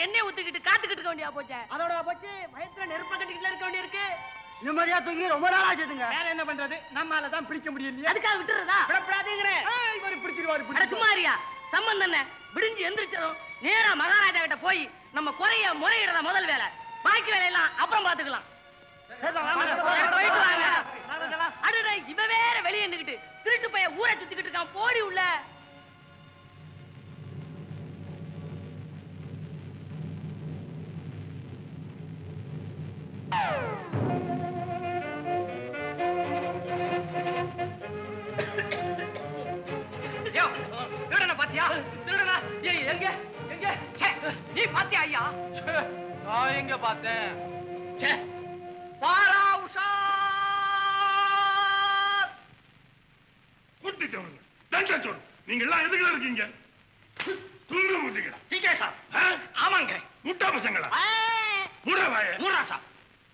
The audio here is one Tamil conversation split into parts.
எண்ணெய் ஊத்திக்கிட்டு காத்துக்கிட்டு இருக்க வேண்டியா போச்சே. அதோட போச்சு வயிற்றுல நெருப்ப கட்டிக்கிட்டு இருக்க வேண்டியிருக்கு. நிம்மதியா தூங்கி ரொம்ப நாள் ஆச்சுதுங்க. வேற என்ன பண்றது, நம்மால தான் பிடிக்க முடியலையா. அதுக்காக விட்டுறதா விடப்படாதீங்கிறேன். இவர் பிடிச்சிருவாரு. சும்மாரியா சம்பந்தம் என்ன, விடிஞ்சு எந்திரிச்சதும் நேரா மகாராஜா கிட்ட போய் நம்ம குறைய முறையிடுறத முதல் வேலை. பாக்கி வேலையெல்லாம் அப்புறம் பாத்துக்கலாம். இவ வேற வெளியே நின்னுக்கிட்டு திருட்டு பைய ஊரை சுத்திக்கிட்டு இருக்கான். போடி உள்ள. திருடன பாத்தியா? திருடனா எங்க எங்க? நீ பாத்தியா ஐயா? நான் எங்க பார்த்தேன்? பாரா உஷா குட்டிச்சவங்க தண்டச்சோடு நீங்க எல்லாம் எதுக்குள்ள இருக்கீங்க? தூங்க முட்டிங்களா? Decay sir. ஆமாங்க. முட்டா பசங்களா? மூடவாய மூடா சார்.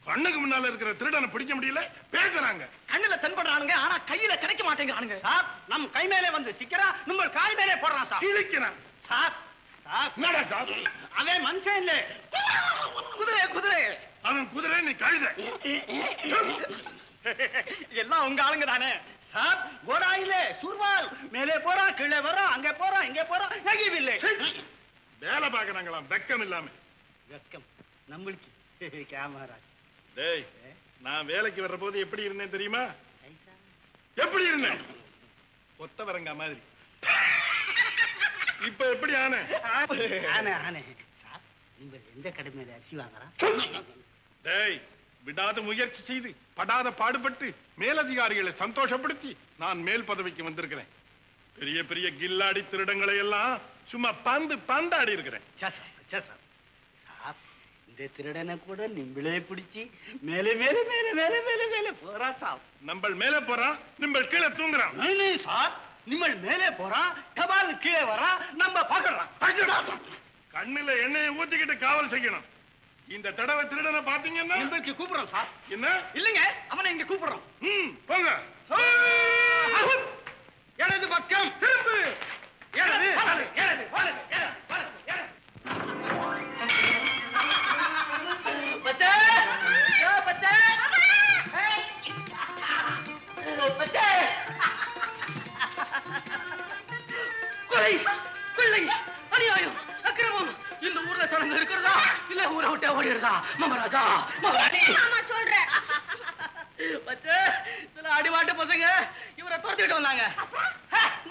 கண்ணுக்கு முன்னால இருக்கிற திருடனை பிடிக்க முடியல, பேசுறாங்க. கண்ணுல தென்படுறானுங்க, ஆனா கையில கிடைக்க மாட்டேங்கிறானுங்க சார். நம் கை மேலே வந்து சிக்கிறா, நம்ம கால் மேலே போடுறான் சார். கிழிக்கிறான் சார். சார் என்னடா சார்? அவன் மனுஷன் இல்ல, குதிரை. குதிரை அவன் குதிரை, நீ கழுத. எல்லாம் உங்க ஆளுங்க தானே சார். கோடாயிலே சூர்வால் மேலே போறா, கீழே வரும், அங்க போறா, இங்க போறா, எங்கேயும் வேலை பாக்குறாங்களாம் வெக்கம் இல்லாம. வெக்கம் நம்மளுக்கு கேமரா. டேய், நான் வேலைக்கு வர்ற போது எப்படி இருந்தேன் தெரியுமா? எப்படி இருந்தேன்? கொத்தவரங்கா மாதிரி. இப்ப எப்படி ஆனே? எந்த கடமையில அரிசி வாங்குறான்? டேய், விடாத முயற்சி செய்து படாத பாடுபட்டு மேலதிகாரிகளை சந்தோஷப்படுத்தி நான் மேல் பதவிக்கு வந்திருக்கிறேன். பெரிய பெரிய கில்லாடி திருடங்களை எல்லாம் சும்மா பந்தாடி இருக்கிறேன். இந்த திருடனை கூட நிம்பளே பிடிச்சி மேலே மேலே மேலே மேலே மேலே மேலே போறா சார். நம்மள் மேலே போறான், நிம்பள் கீழே தூங்குறான். சார், நிம்பள் மேலே போறான், டபால் கீழே வரா, நம்ம பாக்குறான். கண்ணுல எண்ணெயை ஊத்திக்கிட்டு காவல் செய்யணும். இந்த தடவை திருடனை பாத்தீங்கன்னா நிம்பளுக்கு கூப்பிடுறோம் சார். என்ன? இல்லங்க, அவனை இங்க கூப்பிடுறோம். போங்க. எனது பக்கம் திரும்பு. எனது எனது பச்சை பச்சை பச்சை கொலை கொள்ளை அநியாயம் அக்கிரமம் இந்த ஊர்ல சடங்கு இருக்கிறதா இல்ல ஊரை விட்டு ஓடிடுறதா? மகாராஜா மகாராணி சொல்றேன். பச்சை சில அடிமாட்டு பசங்க இவரை துரத்திட்டு வந்தாங்க.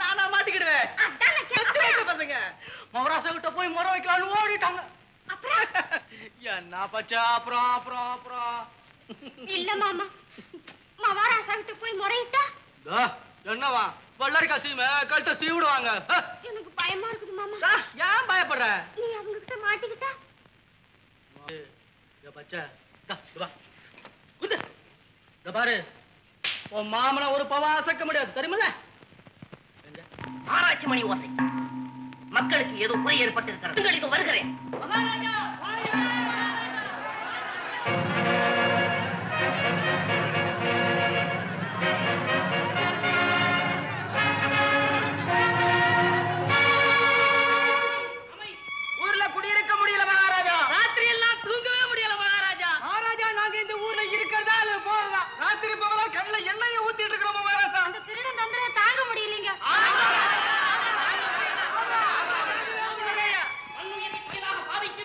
நானா மாட்டிக்கிடுவேன். பசங்க மகாராஜா கிட்ட போய் முறை வைக்கலாம்னு ஓடிட்டாங்க. என்ன பச்சா? அப்புறம் அப்புறம் அப்புறம் இல்ல மாமா, மகாராஜா கிட்ட போய் முறையிட்டா என்னவா வள்ளரிக்கா சீமை கழுத்த சீவிடுவாங்க. எனக்கு பயமா இருக்குது மாமா. ஏன் பயப்படுற? நீ அவங்க கிட்ட மாட்டிக்கிட்டா? பச்சா பாரு, உன் மாமனை ஒரு பவா அசைக்க முடியாது தெரியுமில்ல? ஆராய்ச்சி மணி ஓசை. மக்களுக்கு ஏதோ குறை ஏற்பட்டிருக்கிறது. இது வருகிறேன். ஊர்ல குடியிருக்க முடியல மகாராஜா. ராத்திரி எல்லாம் தூங்கவே முடியல மகாராஜா. மகாராஜா, நாங்க இந்த ஊர்ல இருக்கிறதா இல்ல போறதா? ராத்திரி போகல கண்ணுல எண்ணெயை ஊத்திட்டு இருக்கிறோம் மகாராஜா. அந்த திருடன் தந்திர தாங்க முடியலீங்க.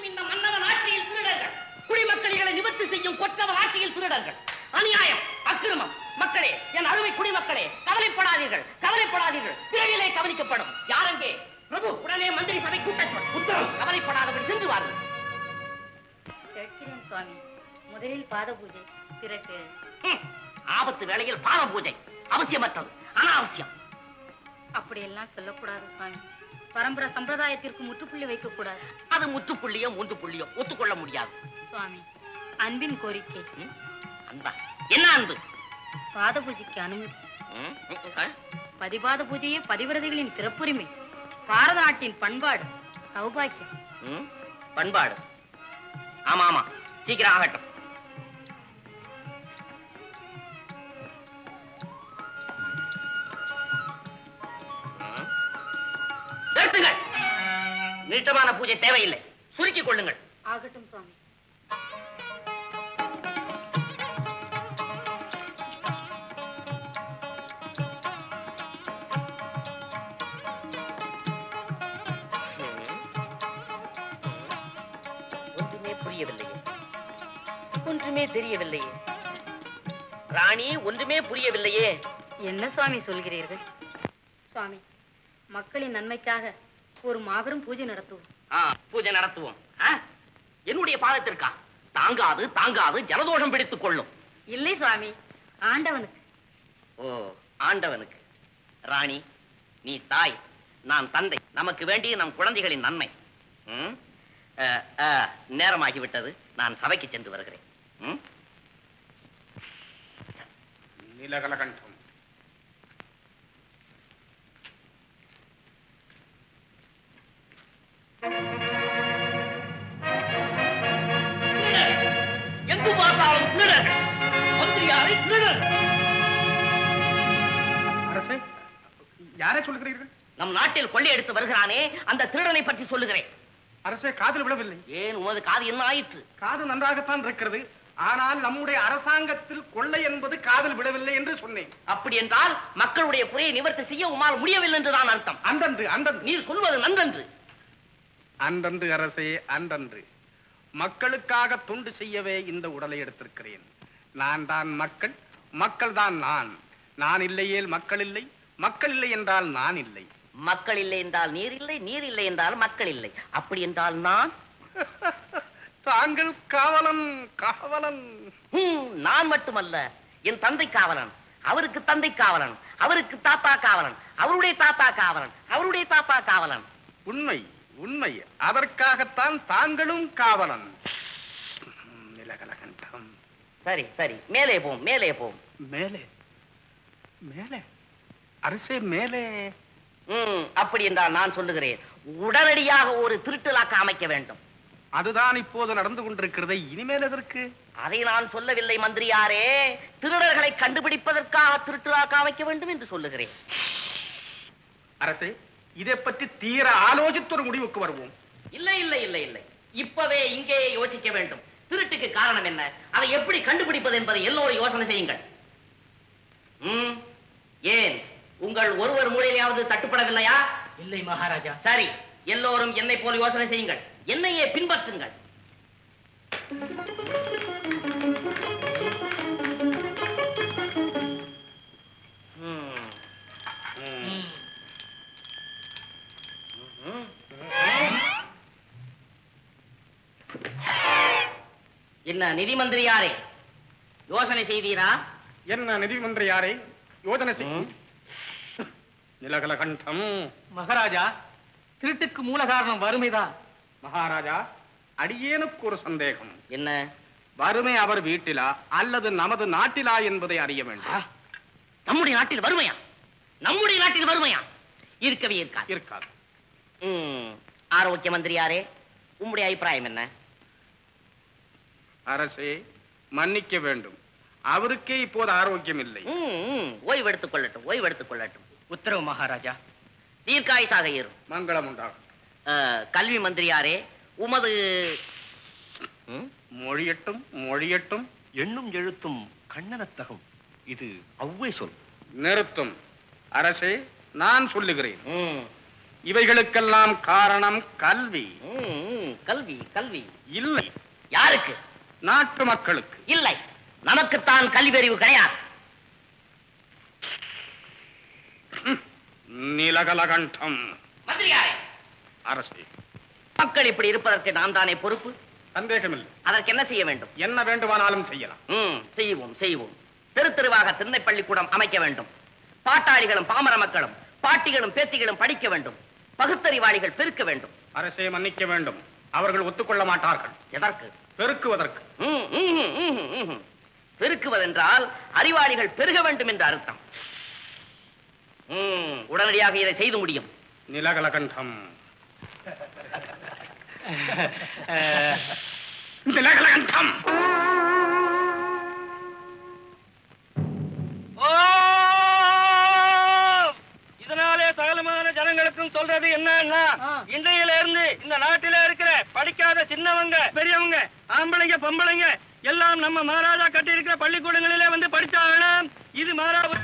இந்த மன்னவன் ஆட்சியில் திருடர்கள், குடிமக்களை நிவர்த்தி செய்யும் கொற்றவர் ஆட்சியில் திருடர்கள். அநியாயம், அக்கிரமம். மக்களே, என் அருமை குடிமக்களே, கவலைப்படாதீர்கள், கவலைப்படாதீர்கள். விரைவிலே கவனிக்கப்படும். யாரெங்கே? பிரபு, உடனே மந்திரி சபை கூட்டச்சொல். உத்தரம். கவலைப்படாதபடி சென்று வாருங்கள். கேட்கிறேன் சுவாமி. முதலில் பாத பூஜை, பிறகு ஆபத்து வேளையில் பாத பூஜை அவசியமற்றது, அனாவசியம். அப்படியெல்லாம் சொல்லக்கூடாது சுவாமி. பரம்பரை சம்பிரதாயத்திற்கு முற்றுப்புள்ளி வைக்க கூடாது. அது முற்றுப்புள்ளியோ மூன்று புள்ளியோ ஒத்துக்கொள்ள முடியாது. சுவாமி, அன்பின் கோரிக்கை. அன்பா? என்ன அன்பு? பாத பூஜைக்கு அனுமதி. பதிபாத பூஜையே பதிவிரதைகளின் பிறப்புரிமை. பாரத நாட்டின் பண்பாடு, சௌபாக்கியம். பண்பாடு? ஆமா ஆமா, சீக்கிரம் ஆகட்டும். நீட்டமான பூஜை தேவையில்லை. சுருக்கிக் கொள்ளுங்கள். ஆகட்டும் சுவாமி. ஒன்றுமே புரியவில்லையே, ஒன்றுமே தெரியவில்லையே. ராணி, ஒன்றுமே புரியவில்லையே. என்ன சுவாமி சொல்கிறீர்கள்? சுவாமி, மக்களின் நன்மைக்காக ஒரு மாபெரும் பூஜை நடத்துவோம். பூஜை நடத்துவோம். என்னுடைய பாதத்திற்கா? தாங்காது தாங்காது, ஜலதோஷம் பிடித்துக் கொள்ளும். இல்லை சுவாமி, ஆண்டவனுக்கு. ஓ, ஆண்டவனுக்கு. ராணி, நீ தாய், நான் தந்தை. நமக்கு வேண்டிய நம் குழந்தைகளின் நன்மை. நேரமாகிவிட்டது, நான் சபைக்கு சென்று வருகிறேன். நீலகலகண்டம், எங்கு பார்த்தாலும் திருடர்கள். மந்திரியாரை திருடர்கள். அரசே, யாரை சொல்கிறீர்கள்? நம் நாட்டில் கொள்ளையடித்து வருகிறானே, அந்த திருடனை பற்றி சொல்லுகிறேன். அரசே, காதில் விடவில்லை. ஏன், உமது காது என்ன ஆயிற்று? காது நன்றாகத்தான் இருக்கிறது. ஆனால் நம்முடைய அரசாங்கத்தில் கொள்ளை என்பது காதில் விடவில்லை என்று சொன்னேன். அப்படி என்றால் மக்களுடைய குறையை நிவர்த்தி செய்ய உமால் முடியவில்லை என்றுதான் அர்த்தம். அன்றன்று அன்றன்று நீர் சொல்வது நன்றன்று. அன்றன்று அரசே, அன்றன்று. மக்களுக்காக தொண்டு செய்யவே இந்த உடலை எடுத்திருக்கிறேன். நான் தான் மக்கள், மக்கள் தான் நான். நான் இல்லையேல் மக்கள் இல்லை, மக்கள் இல்லை என்றால் நான் இல்லை. மக்கள் இல்லை என்றால் நீர் இல்லை, நீர் இல்லை என்றால் மக்கள் இல்லை. அப்படி என்றால் நான் தாங்கள் காவலன். காவலன் நான் மட்டுமல்ல, என் தந்தை காவலன், அவருக்கு தந்தை காவலன், அவருக்கு தாத்தா காவலன், அவருடைய தாத்தா காவலன், அவருடைய தாத்தா காவலன். உண்மை, உண்மை. அதற்காகத்தான் தாங்களும் காவலன். நிலகலகண்டம். சரி சரி, மேலே போம், மேலே போம். மேலே மேலே அரசே, மேலே. அப்படி என்றால் நான் சொல்லுகிறேன், உடனடியாக ஒரு திருட்டுலாக்க அமைக்க வேண்டும். அதுதான் இப்போது நடந்து கொண்டிருக்கிறதை இனிமேல் எதற்கு? அதை நான் சொல்லவில்லை மந்திரியாரே, திருடர்களை கண்டுபிடிப்பதற்காக திருட்டுலாக்க அமைக்க வேண்டும் என்று சொல்லுகிறேன். அரசே, இதை பற்றி தீர ஆலோசித்து ஒரு முடிவுக்கு வருவோம். இல்லை இல்லை இல்லை இல்லை, இப்பவே இங்கே யோசிக்க வேண்டும். திருட்டுக்கு காரணம் என்ன, அதை எப்படி கண்டுபிடிப்பது என்பதை எல்லோரும் யோசனை செய்யுங்கள். ஏன், உங்கள் ஒருவர் மூலையிலாவது தட்டுப்படவில்லையா? இல்லை மகாராஜா. சரி, எல்லோரும் என்னை போல் யோசனை செய்யுங்கள், என்னையே பின்பற்றுங்கள். என்ன நிதி மந்திரியாரே, யோசனை செய்தீரா? என்ன நிதி மந்திரியாரே, யோசனை செய்யும். நிலகலகண்டம். மகாராஜா, திருட்டுக்கு மூல காரணம் வறுமைதான். மகாராஜா, அடியேனுக்கு ஒரு சந்தேகம். என்ன? வறுமை அவர் வீட்டிலா அல்லது நமது நாட்டிலா என்பதை அறிய வேண்டும். நம்முடைய நாட்டில் வறுமையா? நம்முடைய நாட்டில் வறுமையா? இருக்கவே இருக்காது. இருக்காது. ஆரோக்கிய மந்திரியாரே, உம்முடைய அபிப்பிராயம் என்ன? அரசே, மன்னிக்க வேண்டும், அவருக்கே இப்போது ஆரோக்கியம் இல்லை. ஓய்வு எடுத்துக் கொள்ளட்டும், ஓய்வு எடுத்துக் கொள்ளட்டும். உத்தரவு மகாராஜா. தீர்க்காயுசாக ஏறும். மங்களம் உண்டாகும். கல்வி மந்திரியாரே, உமது மொழியட்டும் மொழியட்டும். எண்ணும் எழுத்தும் கண்ணனத்தகும். இது அவ்வை சொல். நிறுத்தும். அரசே, நான் சொல்லுகிறேன், இவைகளுக்கெல்லாம் காரணம் கல்வி. கல்வி கல்வி இல்லை. யாருக்கு? நாட்டு மக்களுக்கு. இல்லை, நமக்குத்தான் கல்வியறிவு கிடையாது. நீலகலகண்டம். மந்திரியாரே, அரசே, மக்கள் இப்படி இருப்பதற்கு நாம் தானே பொறுப்பு? சந்தேகமில்லை. அதற்கு என்ன செய்ய வேண்டும்? என்ன வேண்டுமானாலும் செய்யலாம். செய்வோம் செய்வோம். தெரு தெருவாக திண்ணை பள்ளிக்கூடம் அமைக்க வேண்டும். பாட்டாளிகளும் பாமர மக்களும் பாட்டிகளும் பேத்திகளும் படிக்க வேண்டும். பகுத்தறிவாளிகள் பெருக்க வேண்டும். அரசே, மன்னிக்க வேண்டும், அவர்கள் ஒத்துக்கொள்ள மாட்டார்கள். எதற்கு? பெருக்குவதற்கு. பெருக்குவதென்றால் அறிவாளிகள் பெருக வேண்டும் என்று அர்த்தம். உடனடியாக இதை செய்து முடியும். நிலகலகண்டம். நிலகலகண்டம். இதனாலே சகலமான ஜனங்களுக்கும் சொல்றது என்னன்னா, இன்றையில இருந்து இந்த நாட்டில இருக்கிற படிக்காத சின்னவங்க பெரியவங்க ஆம்பளைங்க பொம்பளைங்க எல்லாம் நம்ம மகாராஜா கட்டி இருக்கிற பள்ளிக்கூடங்களிலே வந்து படிச்சாகணும். இது மகாராஜா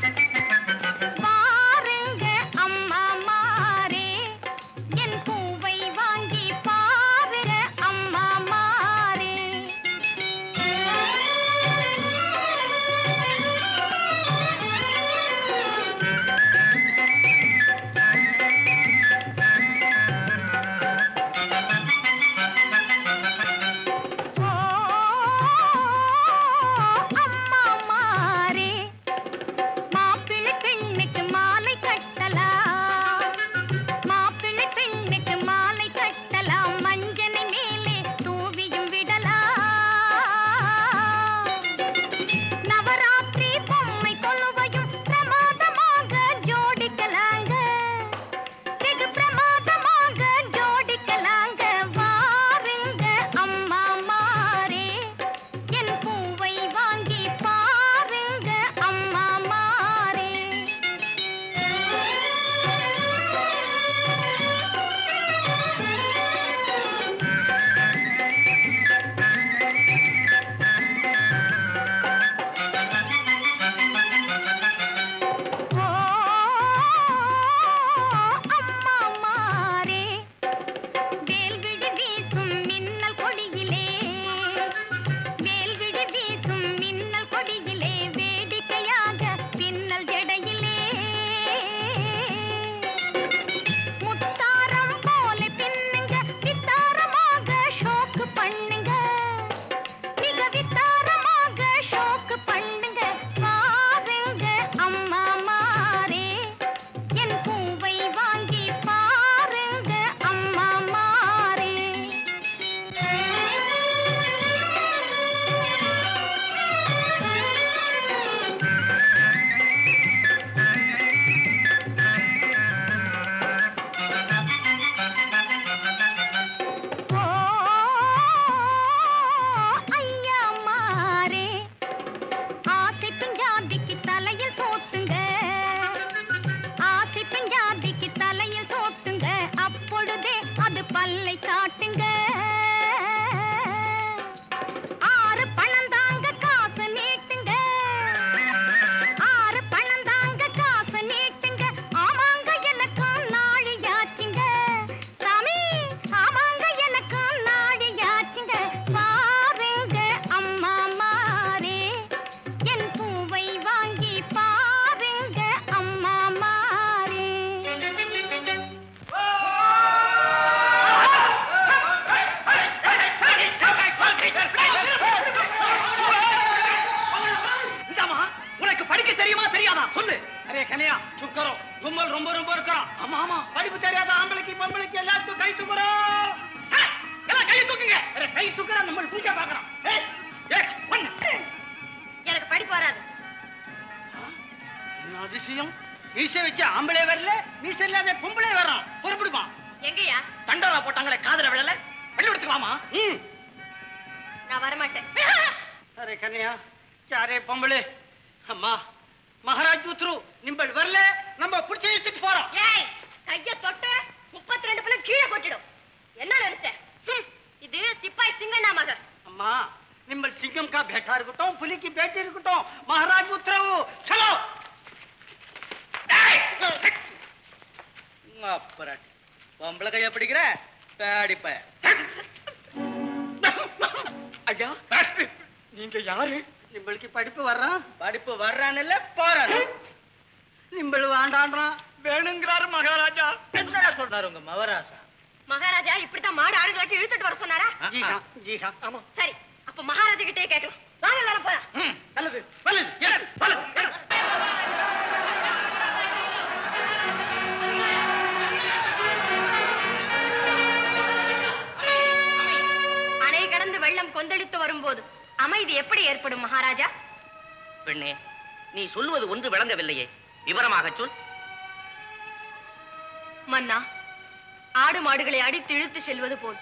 செல்வது போல்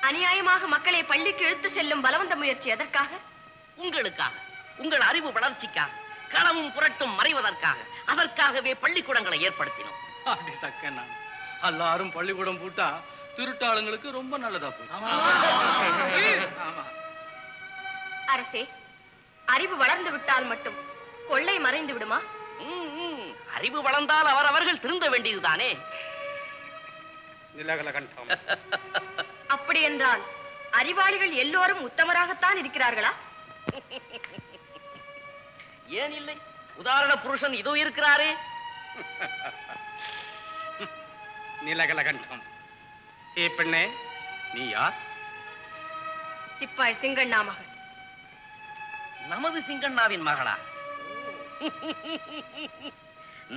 அநியாயமாக மக்களை பள்ளிக்கு இழுத்து செல்லும் பலவந்த முயற்சி எதற்காக? உங்களுக்காக, உங்கள் அறிவு வளர்ச்சிக்காக, களவும் புரட்டும் மறைவதற்காக. அதற்காகவே பள்ளிக்கூடங்களை ஏற்படுத்தினோம். எல்லாரும் பள்ளிக்கூடம் பூட்டா திருட்டாளுங்களுக்கு ரொம்ப நல்லதா போச்சு. அரசே, அறிவு வளர்ந்து விட்டால் மட்டும் கொள்ளை மறைந்து விடுமா? அறிவு வளர்ந்தால் அவரவர்கள் திருந்த வேண்டியதுதானே. நிலகலகண்டம். அப்படி என்றால் அறிவாளிகள் எல்லோரும் உத்தமராகத்தான் இருக்கிறார்களா? ஏன் இல்லை? உதாரண புருஷன் இதோ இருக்கிறாரே. நிலகலகண்டம். ஏ பெண்ணே, நீ யார்? சிப்பாய் சிங்கண்ணா மகள். நமது சிங்கண்ணாவின் மகளா?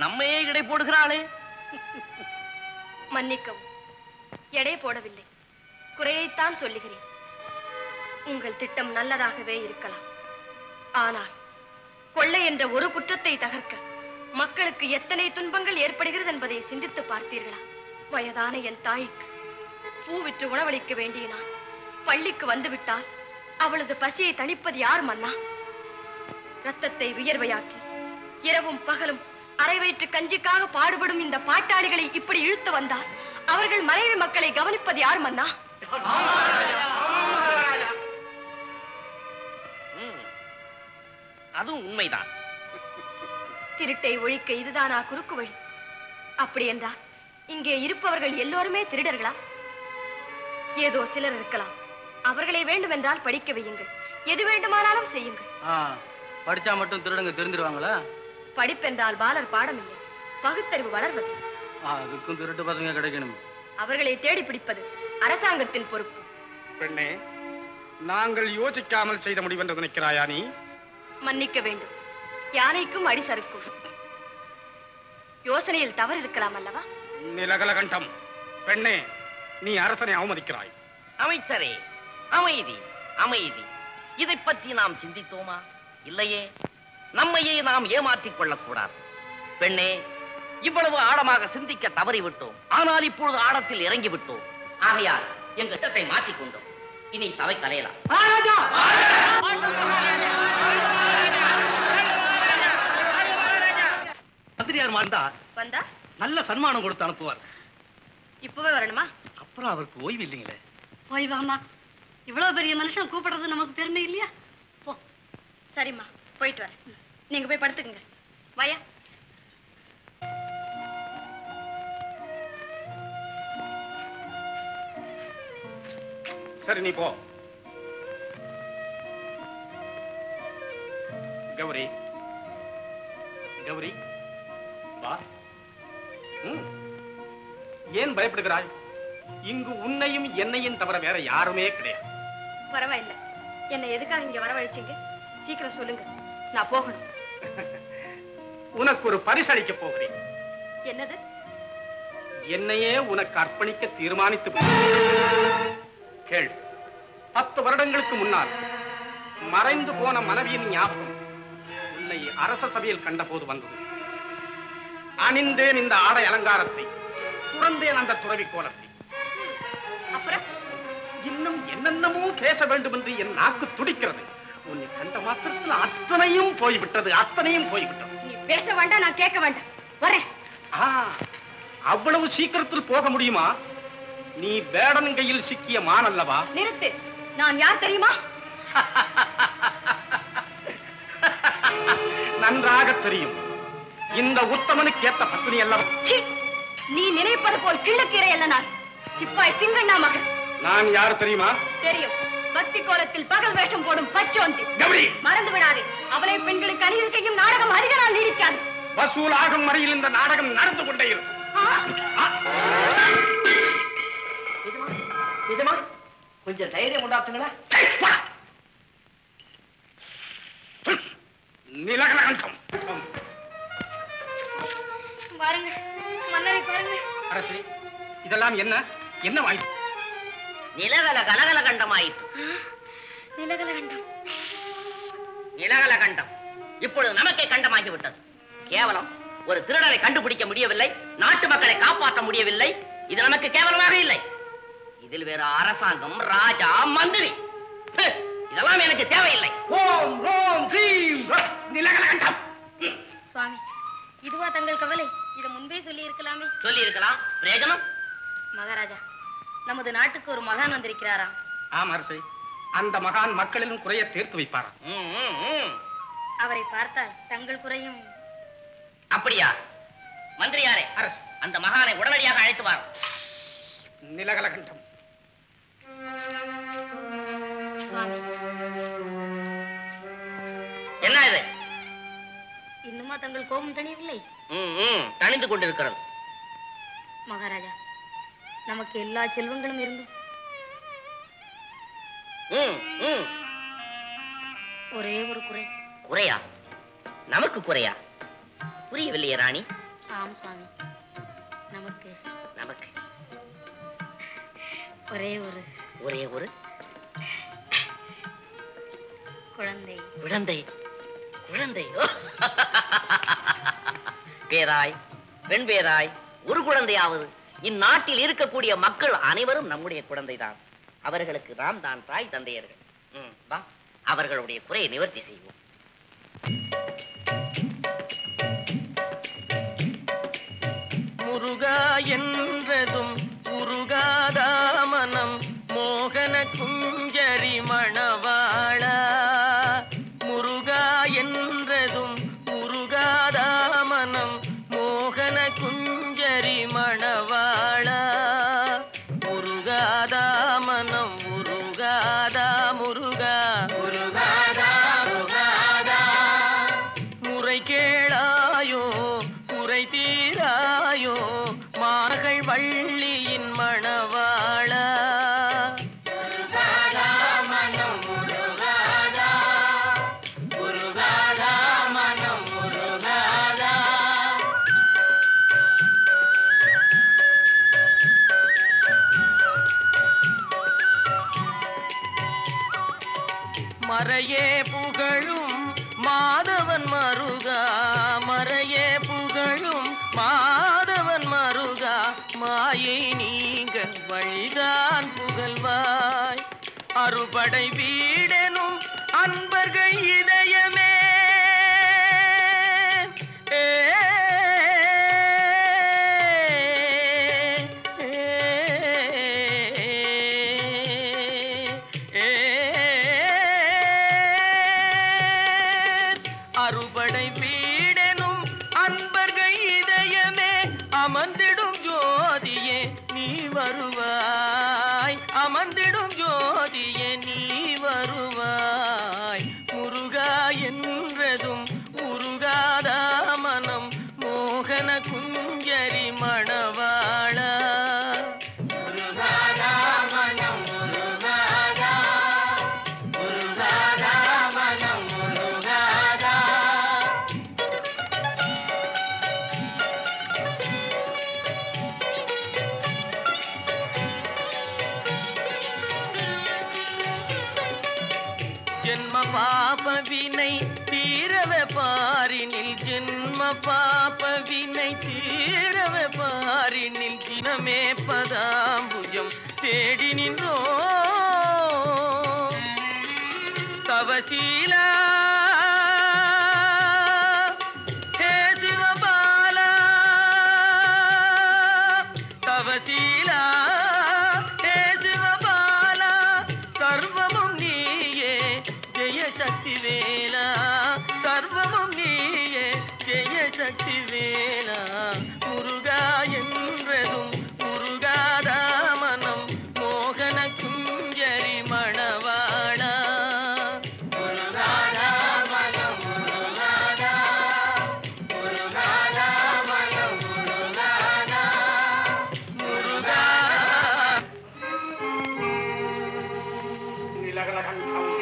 நம்மையே இடை போடுகிறாளே. மன்னிக்கவும், எடை போடவில்லை, குறையைத்தான் சொல்லுகிறேன். உங்கள் திட்டம் நல்லதாகவே இருக்கலாம். ஆனால் கொள்ளை என்ற ஒரு குற்றத்தை தகர்க்க மக்களுக்கு எத்தனை துன்பங்கள் ஏற்படுகிறது என்பதை சிந்தித்து பார்த்தீர்களா? வயதான என் தாய்க்கு பூ விற்று உணவளிக்க வேண்டிய நான் பள்ளிக்கு வந்துவிட்டால் அவளது பசியை தணிப்பது யார் மன்னா? ரத்தத்தை வியர்வையாக்கி இரவும் பகலும் அரை வயிற்று கஞ்சிக்காக பாடுபடும் இந்த பாட்டாளிகளை இப்படி இழுத்து வந்தால் அவர்கள் மனைவி மக்களை கவனிப்பது யார் மன்னா? அதுவும் உண்மைதான். திருட்டை ஒழிக்க இதுதானா குறுக்கு வழி? அப்படி என்றால் இங்கே இருப்பவர்கள் எல்லோருமே திருடர்களா? ஏதோ சிலர் இருக்கலாம். அவர்களை வேண்டுமென்றால் படிக்க வையுங்கள், எது வேண்டுமானாலும் செய்யுங்கள். படிச்சா மட்டும் திருடங்க தெரிஞ்சிருவாங்களா? படிப்பென்றால் பாலர் பாடம் இல்லை, பகுத்தறிவு வளர்வது. அதுக்கும் திருட்டு பசங்க கிடைக்கணும். அவர்களை தேடி பிடிப்பது அரசாங்கத்தின் பொறுப்பு. பெண்ணே, நாங்கள் யோசிக்காமல் செய்த முடிவென்று நினைக்கிறாயா நீ? மன்னிக்க வேண்டும், யானைக்கும் அடி சறுக்கும். யோசனையில் தவறு இருக்கலாம் அல்லவா? நிலகலகண்டம். பெண்ணே, நீ அரசனை அவமதிக்கிறாய். அமைச்சரே, அமைதி அமைதி. இதை பற்றி நாம் சிந்தித்தோமா? இல்லையே. நம்மையே நாம் ஏமாற்றிக் கொள்ளக்கூடாது. பெண்ணே, இவ்வளவு ஆழமாக சிந்திக்க தவறிவிட்டோம். ஆனால் இப்பொழுது ஆழத்தில் இறங்கிவிட்டோம். ஆகையால் எங்கள் திட்டத்தை மாற்றிக்கொண்டோம். இனி சபை கலையலாம். மந்திரியார் மாந்தா வந்தா நல்ல சன்மானம் கொடுத்து அனுப்புவார். இப்பவே வரணுமா? அப்புறம் அவருக்கு ஓய்வு இல்லைங்களே. போய் வாமா, இவ்வளவு பெரிய மனுஷன் கூப்பிடுறது நமக்கு பெருமை இல்லையா? போ. சரிம்மா, போயிட்டு வரேன். நீங்க போய் படுத்துக்குங்க. வாயா. சரி, நீ போ. கௌரி, கௌரி, வா. ஏன் பயப்படுகிறாய்? இங்கு உன்னையும் என்னையும் தவிர வேற யாருமே கிடையாது. பரவாயில்லை. என்னை எதுக்காக இங்க வரவழைச்சீங்க? சீக்கிரம் சொல்லுங்க, நான் போகணும். உனக்கு ஒரு பரிசு அளிக்க போகிறேன். என்னது? என்னையே உனக்கு அர்ப்பணிக்க தீர்மானித்து விட்டேன். கேள். 10 வருடங்களுக்கு முன்னால் மறைந்து போன மனைவியின் ஞாபகம் உன்னை அரச சபையில் கண்ட போது வந்தது. அணிந்தேன் இந்த ஆடை அலங்காரத்தை, துறந்தேன் அந்த துறவி கோலத்தை. அப்புறம் இன்னும் என்னென்னமோ பேச வேண்டும் என்று என் நாக்கு துடிக்கிறது. உன்னை கண்ட மாத்திரத்தில் அத்தனையும் போய்விட்டது, அத்தனையும் போய்விட்டது. நீ பேச வேண்டாம், நான் கேட்க வேண்டாம். வரேன். அவ்வளவு சீக்கிரத்தில் போக முடியுமா? நீ வேடன் கையில் சிக்கிய மான் அல்லவா? நிறுத்து. நான் யார் தெரியுமா? நன்றாக தெரியும். இந்த உத்தமனுக்கு ஏத்த பத்னி அல்லவா? நீ நினைப்பது போல் கிள்ளுக்கீரை அல்ல. நான் சிப்பாய் சிங்கண்ணா மகள். நான் யார் தெரியுமா? தெரியும். பக்தி கோலத்தில் பகல் வேஷம் போடும் பச்சோந்தி. கௌரி, மறந்து விடாதே, அவளை பெண்களுக்கு அநீதி செய்யும் நாடகம் அதிக நாள் நீடிக்காது. வசூல் ஆகும் வரையில் இந்த நாடகம் நடந்து கொண்டே இருக்கும். நிஜமா? கொஞ்சம் தைரியம் உண்டாத்துங்களா? நிலகலகண்டம். பாருங்க, மன்னரை பாருங்க. அரசே, இதெல்லாம் என்ன என்ன வாய்ப்பு? நிலகல கலகல கண்டமாயிற்று. நிலகல கண்டம். நிலகல கண்டம் இப்பொழுது நமக்கே கண்டமாகிவிட்டது. கேவலம் ஒரு திருடரை கண்டுபிடிக்க முடியவில்லை, நாட்டு மக்களை காப்பாற்ற முடியவில்லை. இது நமக்கு கேவலமாக இல்லை. இதில் வேற அரசாங்கம், ராஜா, மந்திரி, இதெல்லாம் எனக்கு தேவையில்லை. ஓம் ரோம் கிரீம் நிலகலகண்டம். சுவாமி, இதுவா தங்கள் கவலை? இதை முன்பே சொல்லி இருக்கலாமே. சொல்லி இருக்கலாம், பிரயோஜனம்? மகாராஜா, நமது நாட்டுக்கு ஒரு மகான் வந்திருக்கிறாராம். ஆம் அரசே, அந்த மகான் மக்களிலும் குறைய தீர்த்து வைப்பாராம். அவரை பார்த்தால் தங்கள் குறையும். அப்படியா? மந்திரியாரே, அரசு, அந்த மகானை உடனடியாக அழைத்து வாரும். நிலகலகண்டம். சுவாமி, என்ன இது? இன்னுமா தங்கள் கோபம் தணியவில்லை? தணிந்து கொண்டிருக்கிறது. மகாராஜா, நமக்கு எல்லா செல்வங்களும் இருந்தும் ஒரே ஒரு குறை. குறையா? நமக்கு குறையா? புரியவில்லையே ராணி. ஆம் சுவாமி, நமக்கு நமக்கு ஒரே ஒரு குழந்தை. குழந்தை? குழந்தை? பேராய், பெண் பேராய், ஒரு குழந்தையாவது. இந்நாட்டில் இருக்கக்கூடிய மக்கள் அனைவரும் நம்முடைய குழந்தைதான். அவர்களுக்கு நாம் தான் தாய் தந்தையர்கள். வா, அவர்களுடைய குறையை நிவர்த்தி செய்வோம். முருகா என்றதும் உருகாதா மனம் மோகன குஞ்சரி மணவாளா. முருகா என்றதும் உருகாதா மனம் மோகன குஞ்சரி மணவாளா. முருகாதா மனம் உருகாதா முருகா. முருகாதா முருகாதா. முறை கேளாயோ குறை தீராயோ மார்கள் வள்ளியின் மணவாளா. முருகாதா மனம் முருகாதா. முருகாதா மனம் முருகாதா. மறையே புகழும் மாதவன் மருகா. மறையே புகழும் மாதவன் மருகா. மாயை நீங்க வழிதான் புகழ்வாய். அறுபடை வீடெனும் அன்பர்கள் இதயமே. அறுபடை வீடெனும் அன்பர்கள் இதயமே. அமர்ந்திடும் ஜோதியே நீ வருவாய். அமர்ந்திடும் ஜோதியே நீ வருவாய். முருகா என்றதும் உருகாதா மனம் மோகன குஞ்சரி மணவாளா. முருகாதா மனம் முருகாதா. முருகாதா மனம் முருகாதா. ஜென்ம பாப வினை தீரவே பாரினில். ஜென்ம பாப வினை தீரவே பாரினில். தினமே பதாம்புஜம் தேடி நின்றோ தவசீலா. ஹே சிவபாலா தவசீலா. ஹே சிவபாலா சர்வமும் நீயே ஜெய சக்தி வேலா. சர்வமும் நீயே ஜெய சக்தி வேலா. முருகா என்றதும் முருகாதா மனம் மோகன குஞ்சரி மணவாளா. முருகாதா மனம் முருகாதா. முருகாதா மனம் முருகாதா. முருகா. நிலகலகண்டம்.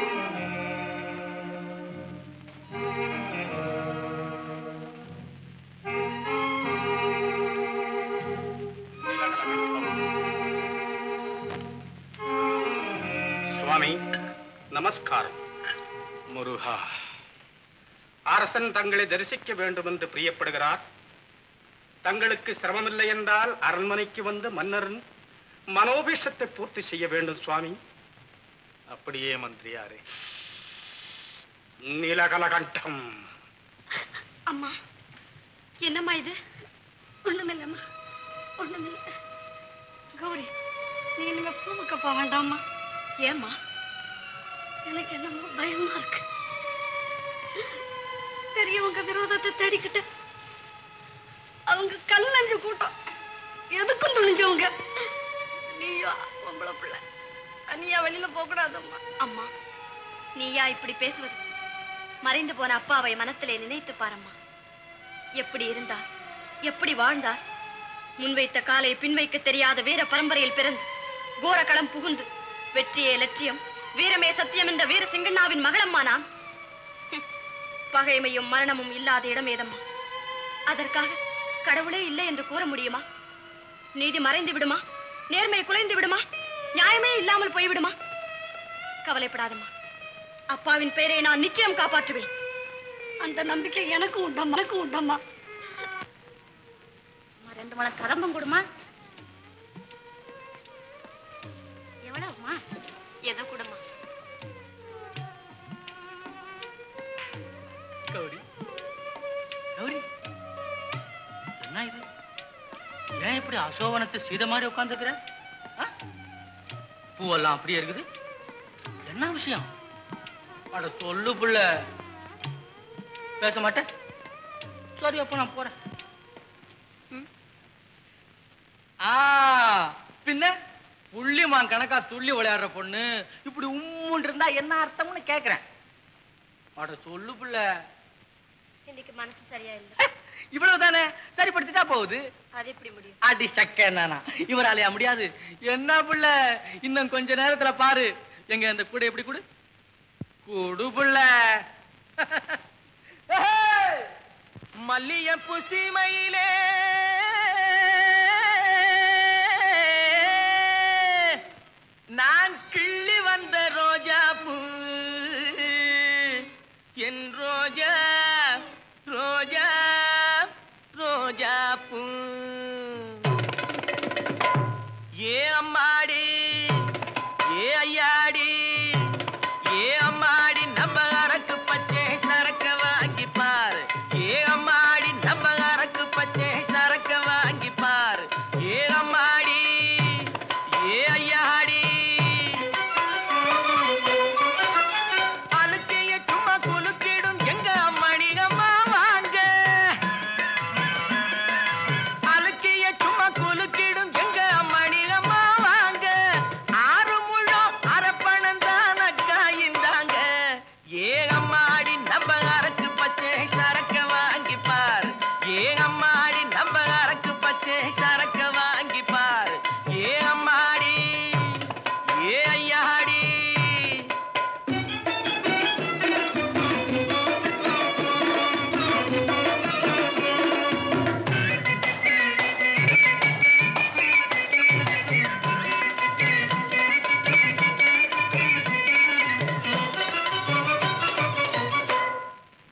சுவாமி நமஸ்காரம். முருகா, அரசன் தங்களை தரிசிக்க வேண்டும் என்று பிரியப்படுகிறார். தங்களுக்கு சிரமமில்லை என்றால் அரண்மனைக்கு வந்து மன்னரின் மனோபீஷத்தை பூர்த்தி செய்ய வேண்டும் சுவாமி. அப்படியே மந்திரியாரே. நீலகலகண்டம். அம்மா, என்னம்மா இது? ஒண்ணுமில்லம்மா, ஒண்ணுமில்ல. கௌரி, நீ இனிமே பூவுக்கு போக வேண்டாமா? ஏம்மா? எனக்கு என்னமோ பயமா இருக்கு. பெரியவங்க விரோதத்தை தேடிக்கிட்டு அவங்க கல்லஞ்சு கூட்டம் எதுக்கும் துணிஞ்சவங்க. நீயா பொம்பளை பிள்ளை, நீயா வெளியில போக கூடாதம்மா. அம்மா, நீயா இப்படி பேசுவது? மறைந்து போன அப்பாவை மனத்திலே நினைத்து பாரம்மா. எப்படி இருந்தார், எப்படி வாழ்ந்தார்? முன்வைத்த காலை பின்வைக்க தெரியாத வீர பரம்பரையில் பிறந்து கோர களம் புகுந்து வெற்றியே லட்சியம், வீரமே சத்தியம் என்ற வீர செங்கண்ணாவின் மகளம்மா நான். பகைமையும் மரணமும் இல்லாத இடமேதம்மா. அதற்காக கடவுளே இல்லை என்று கூற முடியுமா? நீதி மறைந்து விடுமா? நேர்மை குலைந்து விடுமா? நியாயமே இல்லாமல் போய்விடுமா? கவலைப்படாதம்மா, அப்பாவின் பெயரை நான் நிச்சயம் காப்பாற்றுவேன். அந்த நம்பிக்கை எனக்கும் உண்டம்மா, எனக்கும் உண்டம்மா. 2 முழம் கதம்பம் கொடுமா. எவ்வளவுமா? எதோ கூடமா. கௌரி, கௌரி, என்ன இது? ஏன் இப்படி அசோவனத்தை சீத மாதிரி உட்காந்துக்கிற? பூவெல்லாம் அப்படியே இருக்குது. என்ன விஷயம்? அட சொல்லு புள்ள. பேச மாட்டேன். சரி, அப்ப நான் போறேன். பின்ன புள்ளிமான் கணக்கா துள்ளி விளையாடுற பொண்ணு இப்படி உம்முன்னு இருந்தா என்ன அர்த்தம்னு கேக்குறேன். அட சொல்லு புள்ள. இன்னைக்கு மனசு சரியா இல்ல. இவ்வளவுதானே, சரிப்படுத்திட்டா போகுது. அது எப்படி முடியும்? அடி சக்க நானா, இவராலையா முடியாது? என்ன புள்ள, இன்னும் கொஞ்ச நேரத்துல பாரு. எங்க அந்த கூட எப்படி குடு குடு புள்ள. மல்லிய புசிமையிலே நான் கிள்ளி வந்த ரோஜா பூ, என் ரோஜா ரோஜா ரோஜா பூ. ஏ அம்மாடி, ஏ ஐயாடி, ஏ அம்மாடி, நம்ம அரக்கு பச்சை சரக்க வாங்கி பாரு. ஏ அம்மாடி, நம்ம அரக்கு பச்சை சரக்க வாங்கி பாரு. ஏ அம்மாடி, ஏ ஐயாடி, அழுக்கைய சும்மா குலுக்கிடும் எங்க அம்மாடி அம்மா வாங்க. அழுக்கைய சும்மா குலுக்கிடும் எங்க அம்மாடி அம்மா வாங்க. 6 முழம் அரப்பணம் தான் அக்கா இந்தாங்க. ஏ அம்மாடி, நம்ம அரக்கு பச்சை சரக்க வாங்கி பாரு. ஏ அம்மாடி, நம்ம அரக்கு பச்சை சரக்க வாங்கி பாரு. ஏ அம்மாடி, ஏ ஐயாடி.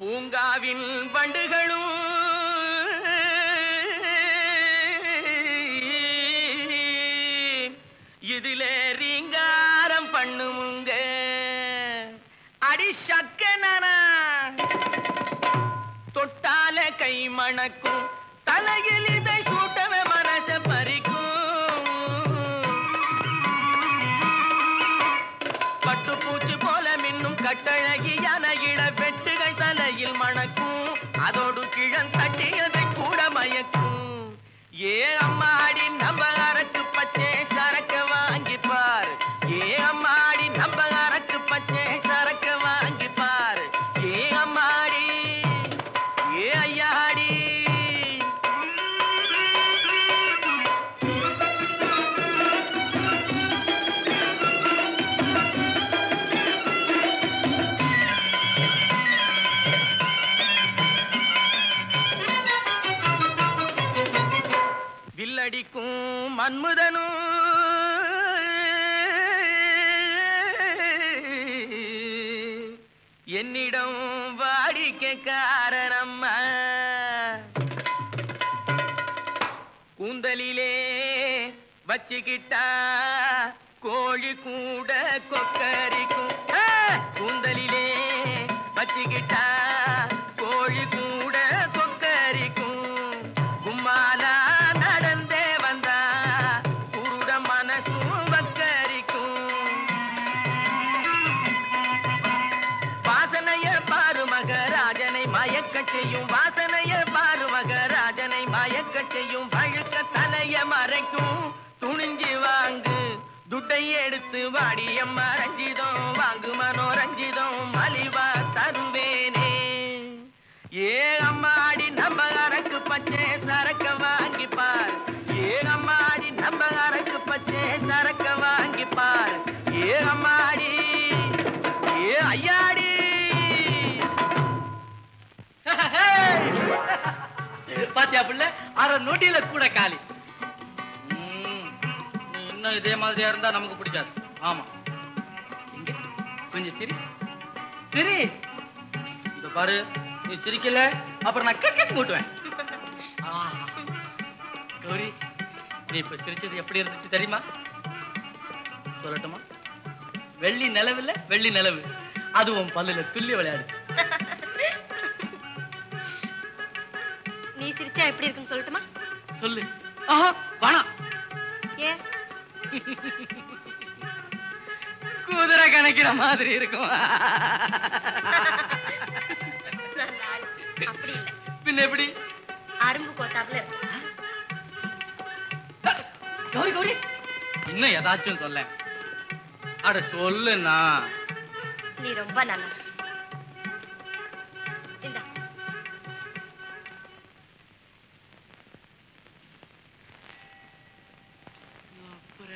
பூங்காவின் வண்டுகளும் இதிலே ரீங்காரம் பண்ணுமுங்க. அடி சக்கனா, தொட்டால கை மணக்கும், தலையில் இதை சூட்டவே மனச பறிக்கும். பட்டுப்பூச்சி போல மின்னும் கட்டழகியான இட வெட்டுகள் தலையில் மணக்கும். அதோடு கிழன் தட்டியதை கூட மயக்கும். ஏ அம்மாடி, நம்ம அரக்கு பச்சை சரக்க வாங்கி பாரு. ஏ அம்மாடி, நம்ம அரக்கு பச்சை சரக்க வாங்கி பாரு. ஏ அம்மாடி, ஏ ஐயாடி. வில்லடிக்கும் மன்முதனும் என்னிடம் வாடிக்கை காரணம்மா. கூந்தலிலே வச்சுக்கிட்டா கோழி கூட கொக்கரிக்கும். கூந்தலிலே வச்சுக்கிட்டா கோழி கூட கொக்கரிக்கும். கும்மாலா நடந்தே வந்தா குருட மனசும் செய்யும் வாசனைய பாரு மகராஜனை மயக்க செய்யும் வழுக்க தலைய மறைக்கும் துணிஞ்சு வாங்கு துட்டை எடுத்து வாடியம்மா ரஞ்சிதம் வாங்கு மனோரஞ்சிதம் மலிவா தருவேனே ஏ அம்மாடி நம்ம அரக்கு பச்சை சரக்க வாங்கிப்பார் ஏ அம்மாடி நம்ம அரக்கு பச்சை சரக்க வாங்கிப்பார் ஏ அம்மாடி ஏ ஐயாடி பாத்தியா பிள்ளை அரை நொடியில கூட காலி. இன்னும் இதே மாதிரியா இருந்தா நமக்கு பிடிக்காது. ஆமா இங்க கொஞ்சம் சிரி சிரி. இந்த பாரு நீ சிரிக்கல அப்புறம் நான் கட் மூட்டுவேன். கௌரி நீ இப்ப சிரிச்சது எப்படி இருந்துச்சு தெரியுமா? சொல்லட்டுமா? வெள்ளி நிலவுல வெள்ளி நிலவு அதுவும் பல்லுல துள்ளி விளையாடு. நீ சிரிச்சா எப்படி இருக்குன்னு சொல்லட்டுமா? சொல்லு. வேணாம். ஏன்? குதிரை கணக்கிற மாதிரி இருக்கும். அப்படி இல்ல. பின்ன எப்படி? அரும்பு கோத்தாப்புல இருக்கு. கௌரி கௌரி இன்னும் ஏதாச்சும் சொல்ல. அட சொல்லுண்ணா. நீ ரொம்ப நல்ல